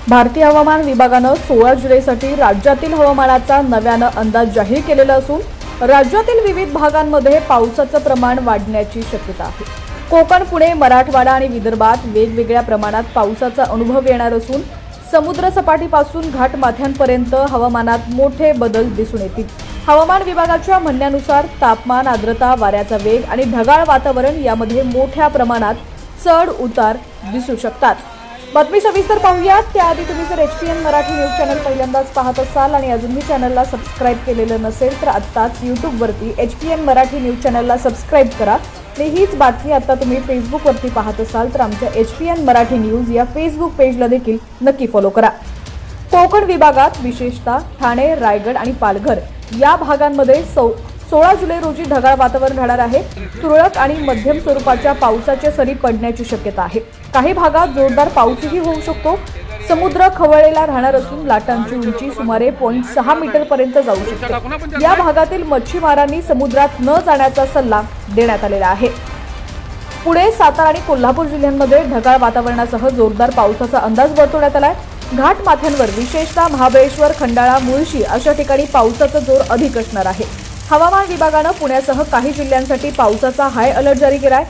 भारतीय हवामान विभागानं 16 जुलैसाठी राज्यातील हवामानाचा नव्यानं अंदाज जाहीर केलेला असून राज्यातील विविध भागांमध्ये पावसाचं प्रमाण वाढण्याची शक्यता आहे। कोकण, पुणे, मराठवाडा आणि विदर्भात वेगवेगळ्या प्रमाणात पावसाचा अनुभव येणार असून समुद्र सपाटीपासून घाटमाथ्यांपर्यंत हवामानात मोठे बदल दिसून येतील। हवामान विभागाच्या म्हणण्यानुसार तापमान, आर्द्रता, वाऱ्याचा वेग आणि ढगाळ वातावरण यामध्ये मोठ्या प्रमाणात चढ उतार दिसू शकतात। बातमी सविस्तर पाहूया। त्याआधी तुम्ही जर HPN मराठी न्यूज चॅनल पहिल्यांदाच पाहत असाल आणि अजूनही चॅनलला सबस्क्राइब केलेलं नसेल तर आत्ताच YouTubeवरती HPN मराठी न्यूज चॅनलला सबस्क्राइब करा। आणि हीच बातमी आता तुम्ही फेसबुकवरती पाहत असाल तर आमच्या HPN मराठी न्यूज या फेसबुक पेजला देखील नक्की फॉलो करा। कोकण विभागात विशेषतः ठाणे, रायगड आणि पालघर या भागांमध्ये 16 जुलै रोजी ढगाळ वातावरण राहणार आहे। तुरळक आणि मध्यम स्वरूपाच्या पावसाच्या सरी पडण्याची शक्यता आहे। काही भागात जोरदार पाऊसही होऊ शकतो। समुद्र खवळलेला राहणार असून लाटांची उंची सुमारे 0.6 मीटर पर्यंत जाऊ शकते। या भागातील मच्छीमारांनी समुद्रात न जाण्याचा सल्ला देण्यात आलेला आहे। पुणे, सातारा आणि कोल्हापूर जिल्ह्यांमध्ये ढगाळ वातावरणासह जोरदार पावसाचा अंदाज वर्तवण्यात आलाय। घाटमाथ्यांवर विशेषतः महाबळेश्वर, खंडाळा, मुळशी अशा ठिकाणी पावसाचा जोर अधिक असणार आहे। हवामान विभागानं पुण्यासह काही जिल्ह्यांसाठी पावसाचा हाय अलर्ट जारी केलाय।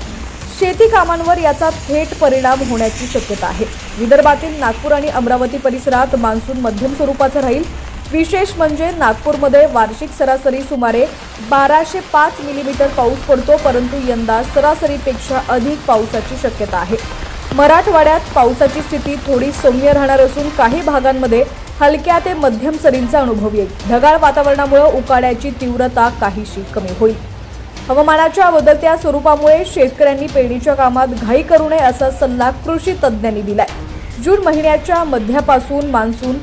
शेती कामांवर याचा थेट परिणाम होण्याची शक्यता आहे। विदर्भातील नागपूर आणि अमरावती परिसरात मान्सून मध्यम स्वरूपाचा राहील। विशेष म्हणजे नागपूरमध्ये वार्षिक सरासरी सुमारे 1205 मिलीमीटर पाऊस पडतो, परंतु यंदा सरासरीपेक्षा अधिक पावसाची शक्यता आहे। मराठवाड्यात पावसाची स्थिती थोडी सौम्य राहणार असून काही भागांमध्ये हलक्या ते मध्यम सरींचा अनुभव येईल। ढगाळ वातावरणामुळे उकाड्याची तीव्रता काहीशी कमी होईल। हवामानाच्या बदलत्या स्वरूपामुळे शेतकऱ्यांनी पेरणीच्या कामात घाई करू नये असा सल्ला कृषी तज्ज्ञांनी दिलाय। जून महिन्याच्या मध्यापासून मान्सून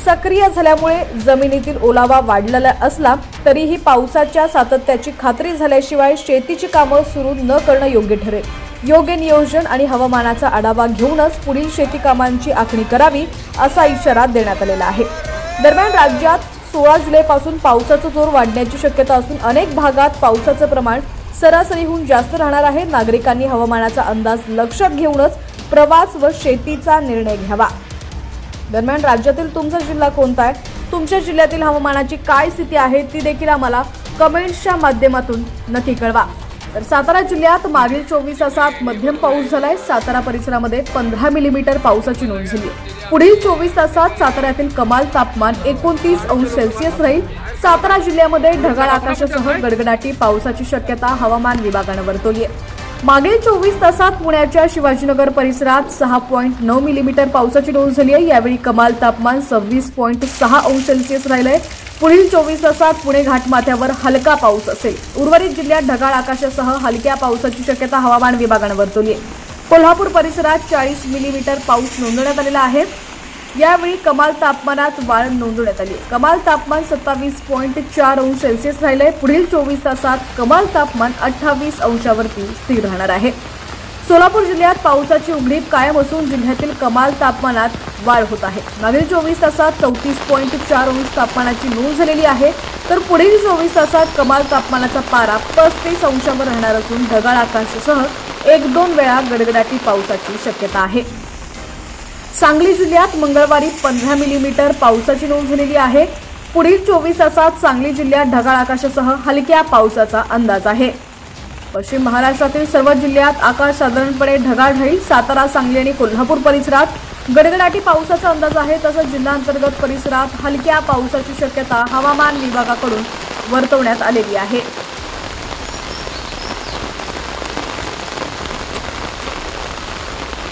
सक्रिय झाल्यामुळे जमिनीतील ओलावा वाढलेला असला तरीही पावसाच्या सातत्याची खात्री झाल्याशिवाय शेतीची कामं सुरू न करणं योग्य ठरेल। योग्य नियोजन आणि हवामानाचा आढावा घेऊनच पुढील शेती कामांची आखणी करावी असा इशारा देण्यात आलेला आहे। दरम्यान राज्यात 16 जुलैपासून पावसाचा जोर वाढण्याची शक्यता असून अनेक भागात पावसाचं प्रमाण सरासरीहून जास्त राहणार आहे। नागरिकांनी हवामानाचा अंदाज लक्षात घेऊनच प्रवास व शेतीचा निर्णय घ्यावा। दरम्यान राज्यातील तुमचा जिल्हा कोणता आहे, तुमच्या जिल्ह्यातील हवामानाची काय स्थिती आहे ती देखील आम्हाला कमेंट्सच्या माध्यमातून नक्की कळवा। तर सातारा जिल्ह्यात मागील 24 तासात मध्यम पाऊस झालाय। सातारा परिसरामध्ये 15 मिलीमीटर पावसाची नोंद झाली आहे। पुढील 24 तासात साताऱ्यातील कमाल तापमान 29 अंश सेल्सिअस राहील। सातारा जिल्ह्यामध्ये ढगाळ आकाशासह गडगडाटी पावसाची शक्यता हवामान विभागानं वर्तवली आहे। मागील 24 तासात पुण्याच्या शिवाजीनगर परिसरात 6.9 मिलीमीटर पावसाची नोंद झाली आहे। यावेळी कमाल तापमान 26.6 अंश सेल्सिअस राहिलंय। पुढील 24 तासात पुणे घाटमाथ्यावर हलका पाऊस असेल। उर्वरित जिल्ह्यात ढगाळ आकाशासह हलक्या पावसाची शक्यता हवामान विभागानं वर्तवली आहे। कोल्हापूर परिसरात 40 मिलीमीटर पाऊस नोंदवण्यात आलेला आहे। यावेळी कमाल तापमानात वाढ नोंदवण्यात आली। कमाल तापमान 27.4 अंश सेल्सिअस राहिलंय। पुढील 24 तासात कमाल तापमान 28 अंशावरती स्थिर राहणार आहे। सोलापूर जिल्ह्यात पावसाची उघडीप कायम असून जिल्ह्यातील कमाल तापमानात वाढ होत आहे। मागील 24 तासात 34.4 अंश तापमानाची नोंद झालेली आहे, तर पुढील 24 तासात कमाल तापमानाचा पारा 35 अंशावर राहणार असून ढगाळ आकाशासह 1-2 वेळा गडगडाटी पावसाची शक्यता आहे। सांगली जिल्ह्यात मंगळवारी 15 मिलीमीटर पावसाची नोंद झालेली आहे। पुढील 24 तासात सांगली जिल्ह्यात ढगाळ आकाशासह हलक्या पावसाचा अंदाज आहे। पश्चिम महाराष्ट्रातील सर्व जिल्ह्यात आकाश साधारणपणे ढगाळ राहील। सातारा, सांगली आणि कोल्हापूर परिसरात गडगडाटी पावसाचा अंदाज आहे। तसंच जिल्हांतर्गत परिसरात हलक्या पावसाची शक्यता हवामान विभागाकडून वर्तवण्यात आलेली आहे।